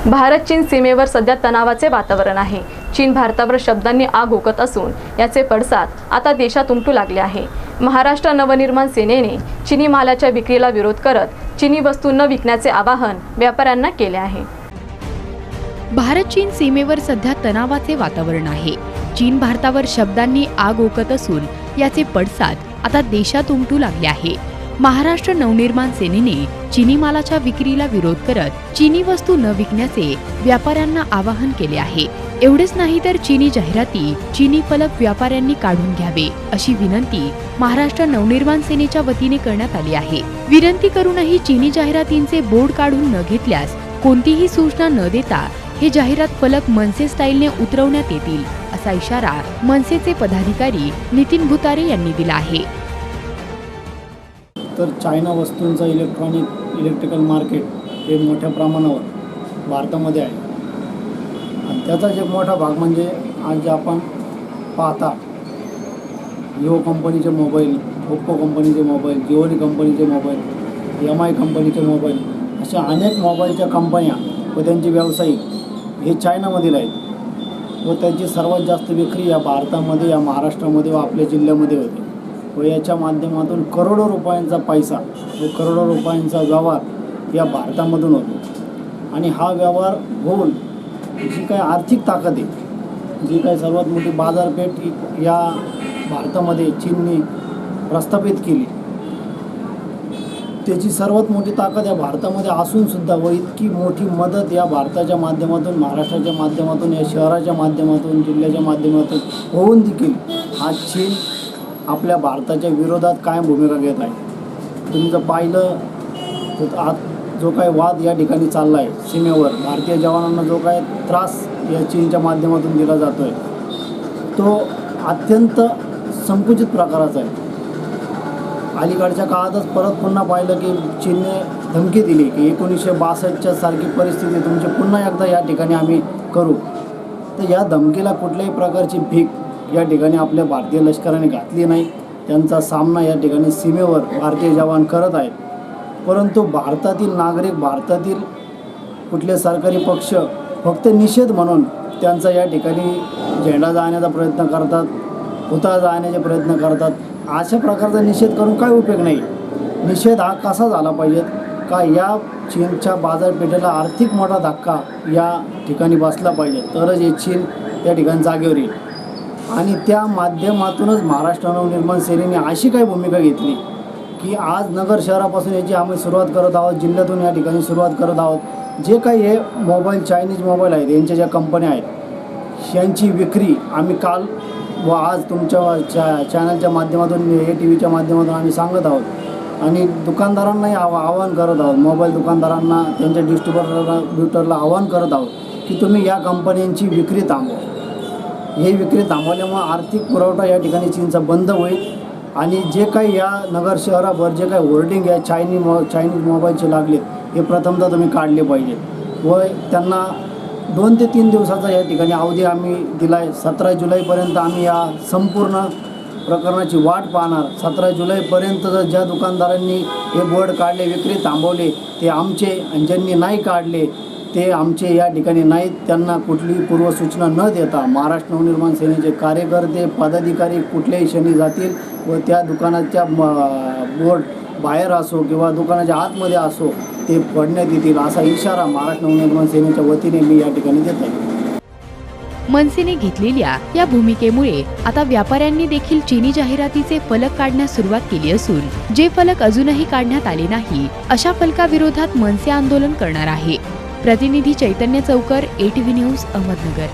भारत चीन सीमेवर सध्या तणावाचे वातावरण आहे। चीन भारतावर शब्दांनी आग ओकत असून याचे पडसाद आता देशात उमटू लागले आहे। महाराष्ट्र नवनिर्माण सेनेने चीनी मालाच्या विक्रीला विरोध करत चीनी वस्तू न विकण्याचे आवाहन व्यापाऱ्यांना केले आहे। भारत चीन सीमेवर सध्या तणावाचे वातावरण आहे। चीन भारतावर शब्दांनी आग ओकत असून याचे पडसाद आता देशात उमटू लागले आहे। महाराष्ट्र नवनिर्माण सेनेने चीनी मालाच्या विक्रीला विरोध करत चीनी वस्तू न विकण्याचे व्यापाऱ्यांना आवाहन केले आहे। एवढेच नाही तर चीनी जाहिराती, चीनी फलक व्यापाऱ्यांनी काढून घ्यावे अशी विनंती महाराष्ट्र नवनिर्माण सेनेच्या वतीने करण्यात आली आहे। विनंती करूनही चीनी जाहिरातींचे बोर्ड काढून न घेतल्यास कोणतीही सूचना न देता हे जाहिरात फलक मनसे स्टाईलने उतरवण्यात येतील असा इशारा मनसेचे पदाधिकारी नितीन भुतारे यांनी दिला आहे। तर चायना वस्तूंचा इलेक्ट्रिकल मार्केट हे मोठ्या प्रमाणावर भारतामध्ये आहे आणि त्याचाच एक मोठा भाग म्हणजे आज आपण पाहता विवो कंपनीचे मोबाईल, ओप्पो कंपनीचे मोबाईल, जिओनी कंपनीचे मोबाईल, MI कंपनीचे मोबाईल, अशा अनेक मोबाईलच्या कंपन्या व त्यांचे व्यावसायिक हे चायनामधील आहेत व त्यांची सर्वात जास्त विक्री या भारतामध्ये, या महाराष्ट्रामध्ये व आपल्या जिल्ह्यामध्ये होते व याच्या माध्यमातून करोडो रुपयांचा पैसा व करोडो रुपयांचा व्यवहार या भारतामधून होतो। आणि हा व्यवहार होऊन जी काही आर्थिक ताकद आहे, जी काही सर्वात मोठी बाजारपेठ या भारतामध्ये चीनने प्रस्थापित केली, त्याची सर्वात मोठी ताकद या भारतामध्ये असूनसुद्धा व इतकी मोठी मदत या भारताच्या माध्यमातून, महाराष्ट्राच्या माध्यमातून, या शहराच्या माध्यमातून, जिल्ह्याच्या माध्यमातून होऊन देखील आज चीन आपल्या भारताच्या विरोधात कायम भूमिका घेत आहे। तुम्ही जर पाहिलं तर आज जो काही वाद या ठिकाणी चालला आहे सीमेवर, भारतीय जवानांना जो काही त्रास या चीनच्या माध्यमातून दिला जातो आहे तो अत्यंत संकुचित प्रकाराचा आहे। अलीकडच्या काळातच परत पुन्हा पाहिलं की चीनने धमकी दिली की 1962च्या सारखी परिस्थिती तुमची पुन्हा एकदा या ठिकाणी आम्ही करू। तर या धमकीला कुठल्याही प्रकारची भीक या ठिकाणी आपल्या भारतीय लष्कराने घातली नाही। त्यांचा सामना या ठिकाणी सीमेवर भारतीय जवान करत आहेत, परंतु भारतातील नागरिक, भारतातील कुठले सरकारी पक्ष फक्त निषेध म्हणून त्यांचा या ठिकाणी झेंडा जाळण्याचा प्रयत्न करतात, पुतळा जाळण्याचे प्रयत्न करतात। अशा प्रकारचा निषेध करून काय उपयोग नाही। निषेध हा कसा झाला पाहिजे का या चीनच्या बाजारपेठेला आर्थिक मोठा धक्का या ठिकाणी बसला पाहिजे, तरच हे चीन त्या ठिकाणी जागेवर येईल। आणि त्या माध्यमातूनच महाराष्ट्र नवनिर्माण सेनेने अशी काही भूमिका घेतली की आज नगर शहरापासून याची आम्ही सुरुवात करत आहोत, जिल्ह्यातून या ठिकाणी सुरुवात करत आहोत। जे काही हे मोबाईल, चायनीज मोबाईल आहेत, यांच्या ज्या कंपन्या आहेत यांची विक्री आम्ही काल व आज तुमच्या चॅनलच्या माध्यमातून, ATVच्या माध्यमातून आम्ही सांगत आहोत आणि दुकानदारांनाही आवाहन करत आहोत, मोबाईल दुकानदारांना, त्यांच्या डिस्ट्रीब्युटरला आवाहन करत आहोत की तुम्ही या कंपन्यांची विक्री थांबवा। ही विक्री थांबवल्यामुळे आर्थिक पुरवठा या ठिकाणी चीनचा बंद होईल आणि जे काही या नगर शहराभर जे काही होर्डिंग या चायनीज मोबाईलचे लागलेत हे प्रथमतः तुम्ही काढले पाहिजे व त्यांना 2 ते 3 दिवसाचा या ठिकाणी अवधी आम्ही दिला आहे। 17 जुलैपर्यंत आम्ही या संपूर्ण प्रकरणाची वाट पाहणार। 17 जुलैपर्यंत जर ज्या दुकानदारांनी हे बोर्ड काढले, विक्री थांबवले ते आमचे, आणि ज्यांनी नाही काढले ते आमचे या ठिकाणी नाहीत। त्यांना कुठलीही पूर्वसूचना न देता महाराष्ट्र नवनिर्माण सेनेचे कार्यकर्ते, पदाधिकारी कुठल्याही क्षणी जातील व त्या दुकानाच्या बोर्ड बाहेर असो किंवा दुकानाच्या आतमध्ये असो ते फोडण्यात येतील, असा इशारा महाराष्ट्र नवनिर्माण सेनेच्या वतीने मी या ठिकाणी देत आहे। मनसेने घेतलेल्या या भूमिकेमुळे आता व्यापाऱ्यांनी देखील चीनी जाहिरातीचे फलक काढण्यास सुरुवात केली असून जे फलक अजूनही काढण्यात आले नाही अशा फलकाविरोधात मनसे आंदोलन करणार आहे। प्रतिनिधी चैतन्य चौकर, ATV न्यूज, अहमदनगर।